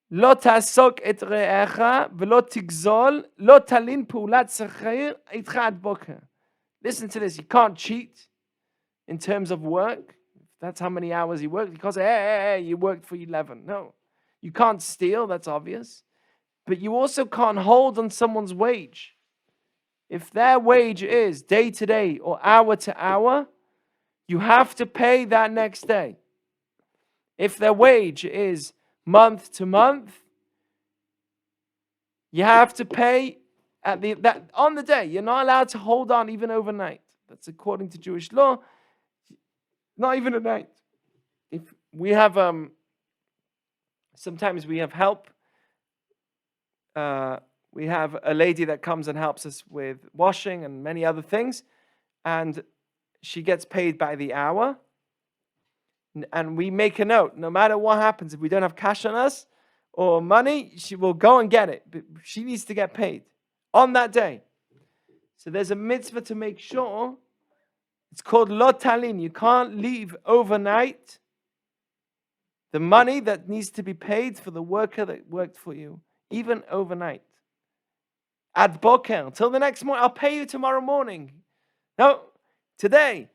S1: Lo ta'asok et re'echa velo tigzol lo talin pu'ulat tzachir itcha ad boker. Listen to this. You can't cheat in terms of work. That's how many hours you worked. You can't say, hey, you worked for 11. No. You can't steal. That's obvious. But you also can't hold on someone's wage. If their wage is day to day or hour to hour, you have to pay that next day. If their wage is month to month, you have to pay on the day. You're not allowed to hold on even overnight. That's according to Jewish law. Not even a night. If we have, sometimes we have help. We have a lady that comes and helps us with washing and many other things. And she gets paid by the hour. And we make a note, no matter what happens, if we don't have cash on us or money, she will go and get it. But she needs to get paid on that day. So there's a mitzvah to make sure. It's called lo talin. You can't leave overnight the money that needs to be paid for the worker that worked for you, even overnight. Ad boker, till the next morning. I'll pay you tomorrow morning. No, today.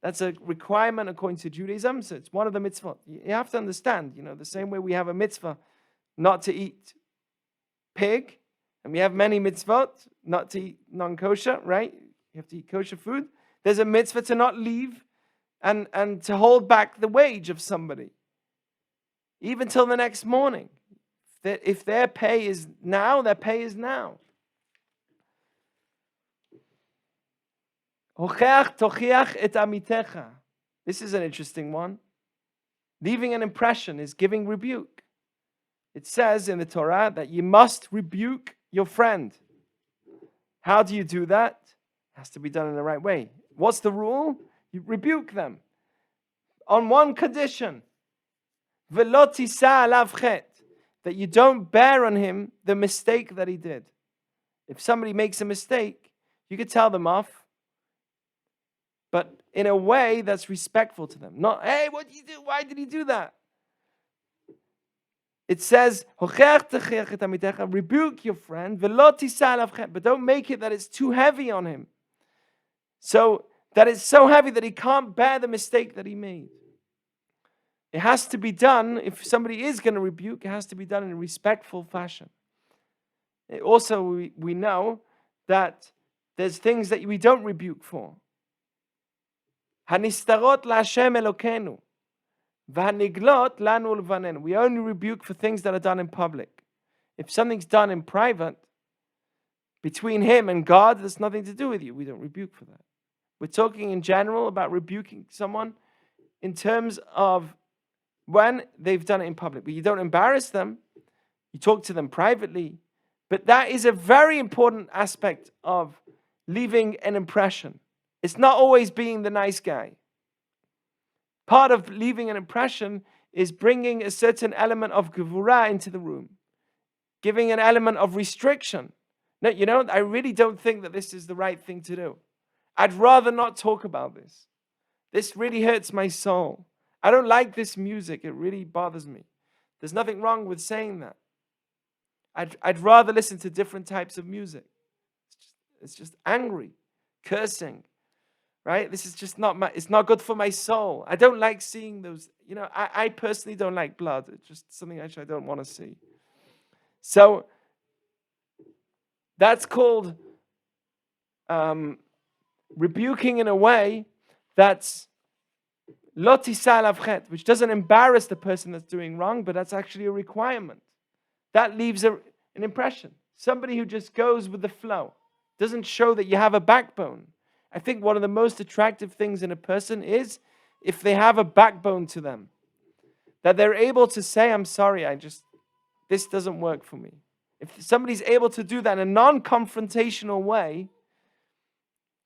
S1: That's a requirement according to Judaism. So it's one of the mitzvot. You have to understand, the same way we have a mitzvah not to eat pig, and we have many mitzvot not to eat non-kosher, right? You have to eat kosher food. There's a mitzvah to not leave and to hold back the wage of somebody, even till the next morning. If their pay is now, their pay is now. Hocheach tochiach et amitecha. This is an interesting one. Leaving an impression is giving rebuke. It says in the Torah that you must rebuke your friend. How do you do that? It has to be done in the right way. What's the rule? You rebuke them on one condition. V'lo tisa alav chet, that you don't bear on him the mistake that he did. If somebody makes a mistake, you could tell them off, but in a way that's respectful to them. Not, hey, what did you do? Why did he do that? It says, rebuke your friend, but don't make it that it's too heavy on him. So that it's so heavy that he can't bear the mistake that he made. It has to be done, if somebody is going to rebuke, it has to be done in a respectful fashion. Also, we know that there's things that we don't rebuke for. Hanistarot laHashem Elokeinu, v'haniglot lanu levanenu. We only rebuke for things that are done in public. If something's done in private, between him and God, there's nothing to do with you. We don't rebuke for that. We're talking in general about rebuking someone in terms of when they've done it in public. But you don't embarrass them. You talk to them privately. But that is a very important aspect of leaving an impression. It's not always being the nice guy. Part of leaving an impression is bringing a certain element of gevurah into the room, giving an element of restriction. No, I really don't think that this is the right thing to do. I'd rather not talk about this. This really hurts my soul. I don't like this music. It really bothers me. There's nothing wrong with saying that. I'd rather listen to different types of music. It's just angry, cursing, right? This is just it's not good for my soul. I don't like seeing those, I personally don't like blood. It's just something actually I don't want to see. So that's called rebuking in a way that's lo tisa alav chet, which doesn't embarrass the person that's doing wrong, but that's actually a requirement. That leaves an impression. Somebody who just goes with the flow, doesn't show that you have a backbone. I think one of the most attractive things in a person is if they have a backbone to them, that they're able to say, I'm sorry, this doesn't work for me. If somebody's able to do that in a non-confrontational way,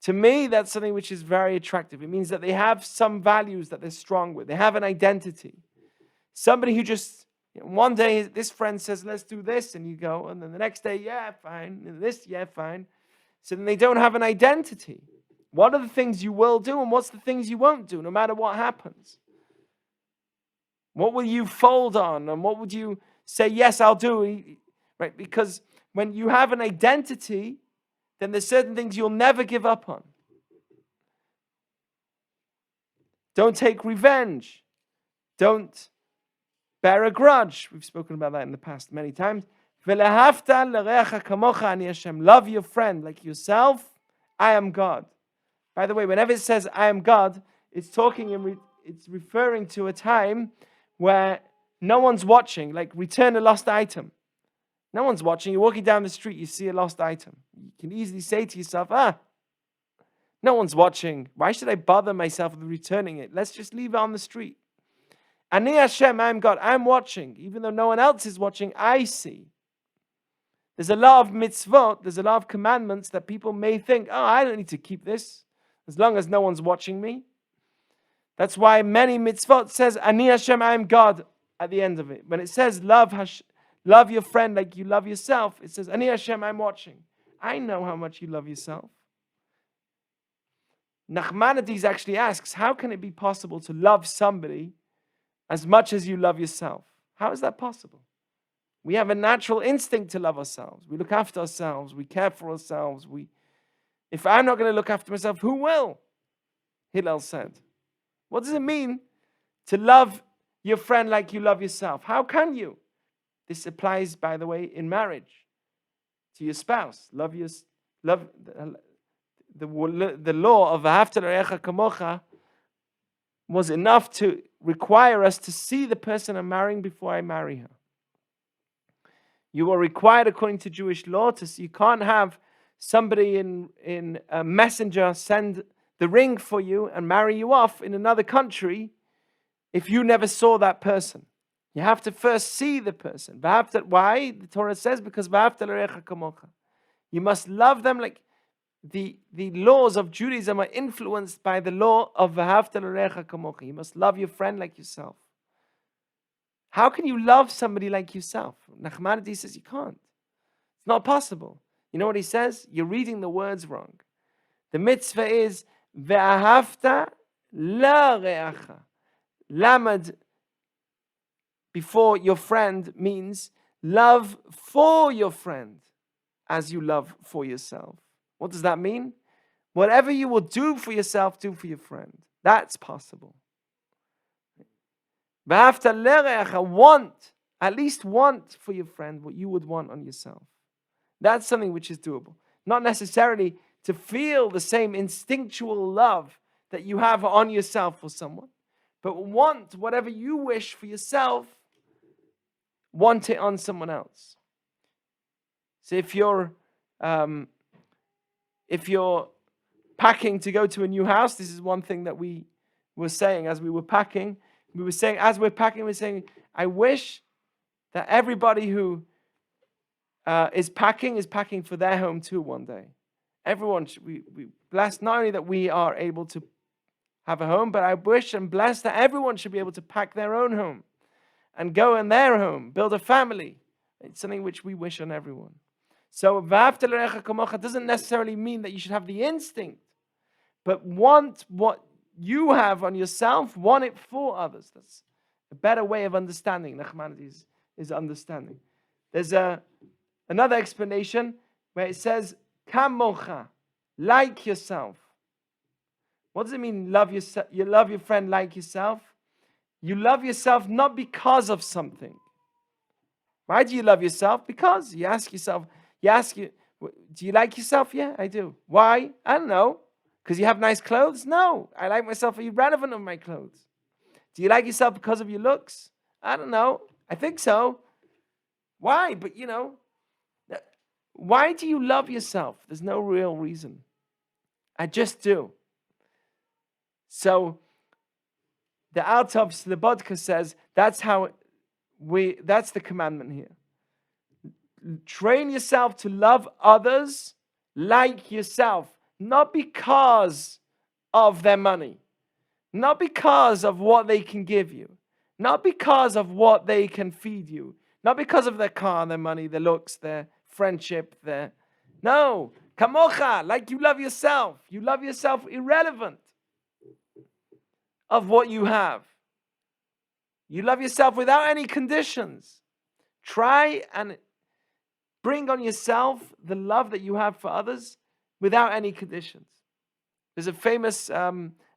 S1: to me, that's something which is very attractive. It means that they have some values that they're strong with. They have an identity. Somebody who just, one day this friend says, let's do this, and you go, and then the next day, yeah, fine, and this, yeah, fine. So then they don't have an identity. What are the things you will do, and what's the things you won't do, no matter what happens? What will you fold on, and what would you say, yes, I'll do? Right? Because when you have an identity, then there's certain things you'll never give up on. Don't take revenge. Don't bear a grudge. We've spoken about that in the past many times. Love your friend like yourself. I am God. By the way, whenever it says I am God, it's referring to a time where no one's watching, like return a lost item. No one's watching. You're walking down the street, you see a lost item. You can easily say to yourself, no one's watching. Why should I bother myself with returning it? Let's just leave it on the street. Ani Hashem, I am God. I'm watching. Even though no one else is watching, I see. There's a lot of mitzvot, there's a lot of commandments that people may think, I don't need to keep this as long as no one's watching me. That's why many mitzvot says, Ani Hashem, I am God at the end of it. When it says love your friend like you love yourself, it says, Ani Hashem, I'm watching. I know how much you love yourself. Nachmanides actually asks, how can it be possible to love somebody as much as you love yourself? How is that possible? We have a natural instinct to love ourselves. We look after ourselves. We care for ourselves. If I'm not going to look after myself, who will? Hillel said. What does it mean to love your friend like you love yourself? How can you? This applies, by the way, in marriage to your spouse. The law of V'ahavta l'reacha kamocha was enough to require us to see the person I'm marrying before I marry her. You are required, according to Jewish law, to see. You can't have somebody in a messenger send the ring for you and marry you off in another country if you never saw that person. You have to first see the person. Why? The Torah says, because you must love them like the laws of Judaism are influenced by the law of you must love your friend like yourself. How can you love somebody like yourself? Nachmanides says you can't. It's not possible. You know what he says? You're reading the words wrong. The mitzvah is ve'ahavta la'reacha. Lamed before your friend means love for your friend as you love for yourself. What does that mean? Whatever you will do for yourself, do for your friend. That's possible. At least want for your friend what you would want on yourself. That's something which is doable. Not necessarily to feel the same instinctual love that you have on yourself for someone, but want whatever you wish for yourself, want it on someone else. So if you're packing to go to a new house, this is one thing that we were saying as we were packing. We're saying, I wish that everybody who is packing for their home too one day. Everyone, we blessed not only that we are able to have a home, but I wish and bless that everyone should be able to pack their own home and go in their home, build a family. It's something which we wish on everyone. So, v'ahavta l'reacha kamocha doesn't necessarily mean that you should have the instinct, but want what you have on yourself, want it for others. That's a better way of understanding. Nachmanides is understanding. There's another explanation where it says, kamocha, like yourself. What does it mean, love yourself? You love your friend like yourself? You love yourself not because of something. Why do you love yourself? Because you ask yourself, do you like yourself? Yeah, I do. Why? I don't know. Because you have nice clothes? No. I like myself irrelevant of my clothes. Do you like yourself because of your looks? I don't know. I think so. Why? But why do you love yourself? There's no real reason. I just do. So the Altav Slobodka says that's the commandment here. Train yourself to love others like yourself, not because of their money, not because of what they can give you, not because of what they can feed you, not because of their car, their money, their looks, their friendship, no, kamocha, like you love yourself. You love yourself irrelevant of what you have. You love yourself without any conditions. Try and bring on yourself the love that you have for others without any conditions. There's a famous, I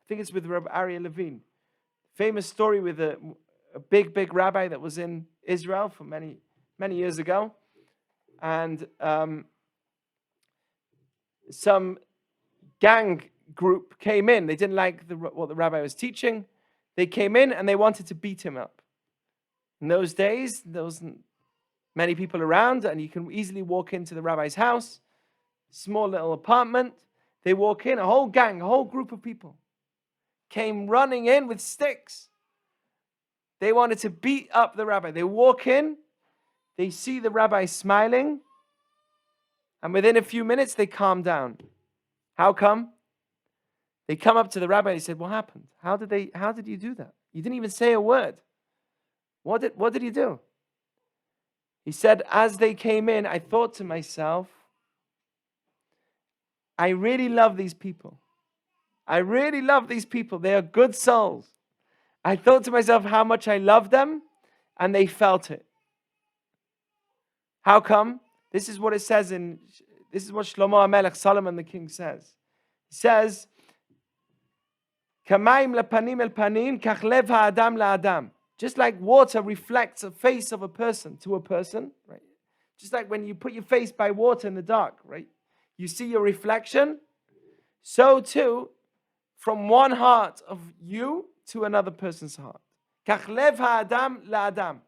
S1: think it's with Rabbi Aryeh Levine, famous story with a big rabbi that was in Israel for many, many years ago. And some gang group came in. They didn't like what the rabbi was teaching. They came in and they wanted to beat him up. In those days, there wasn't many people around, and you can easily walk into the rabbi's house, small little apartment. They walk in, a whole gang, a whole group of people came running in with sticks. They wanted to beat up the rabbi. They walk in, they see the rabbi smiling, and within a few minutes, they calm down. How come? They come up to the rabbi and they said, what happened? How did you do that? You didn't even say a word. What did you do? He said, as they came in, I thought to myself, I really love these people. I really love these people. They are good souls. I thought to myself how much I love them, and they felt it. How come? This is what it says this is what Shlomo HaMelech, Solomon the king says. He says, Kamaim lepanim el panim, kach lev ha'adam la'adam. Just like water reflects the face of a person to a person, right? Just like when you put your face by water in the dark, right? You see your reflection. So too, from one heart of you to another person's heart. Kach lev ha'adam la'adam.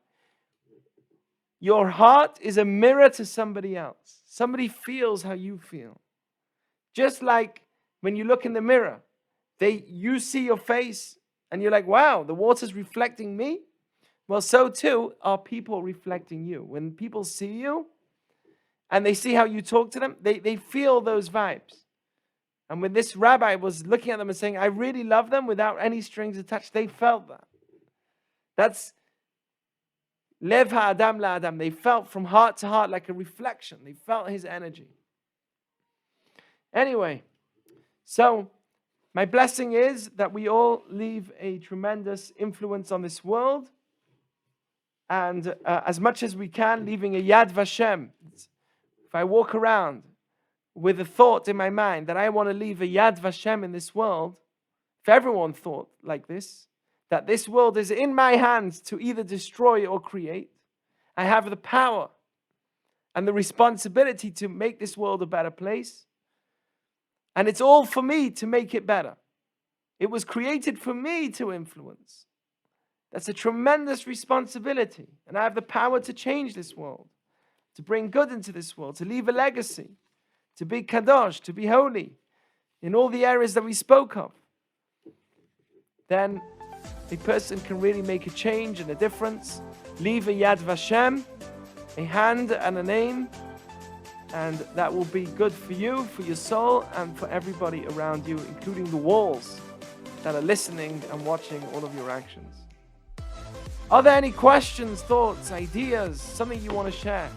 S1: Your heart is a mirror to somebody else. Somebody feels how you feel. Just like when you look in the mirror, You see your face and you're like, wow, the water's reflecting me. Well, so too are people reflecting you. When people see you and they see how you talk to them, they feel those vibes. And when this rabbi was looking at them and saying, I really love them without any strings attached, they felt that. That's Lev ha'adam la'adam. They felt from heart to heart like a reflection. They felt his energy. Anyway, so my blessing is that we all leave a tremendous influence on this world. And as much as we can, leaving a Yad Vashem. If I walk around with a thought in my mind that I want to leave a Yad Vashem in this world, if everyone thought like this, that this world is in my hands to either destroy or create, I have the power and the responsibility to make this world a better place. And it's all for me to make it better. It was created for me to influence. That's a tremendous responsibility. And I have the power to change this world, to bring good into this world, to leave a legacy, to be kadosh, to be holy, in all the areas that we spoke of. Then a person can really make a change and a difference. Leave a Yad Vashem, a hand and a name, and that will be good for you, for your soul, and for everybody around you, including the walls that are listening and watching all of your actions. Are there any questions, thoughts, ideas, something you want to share?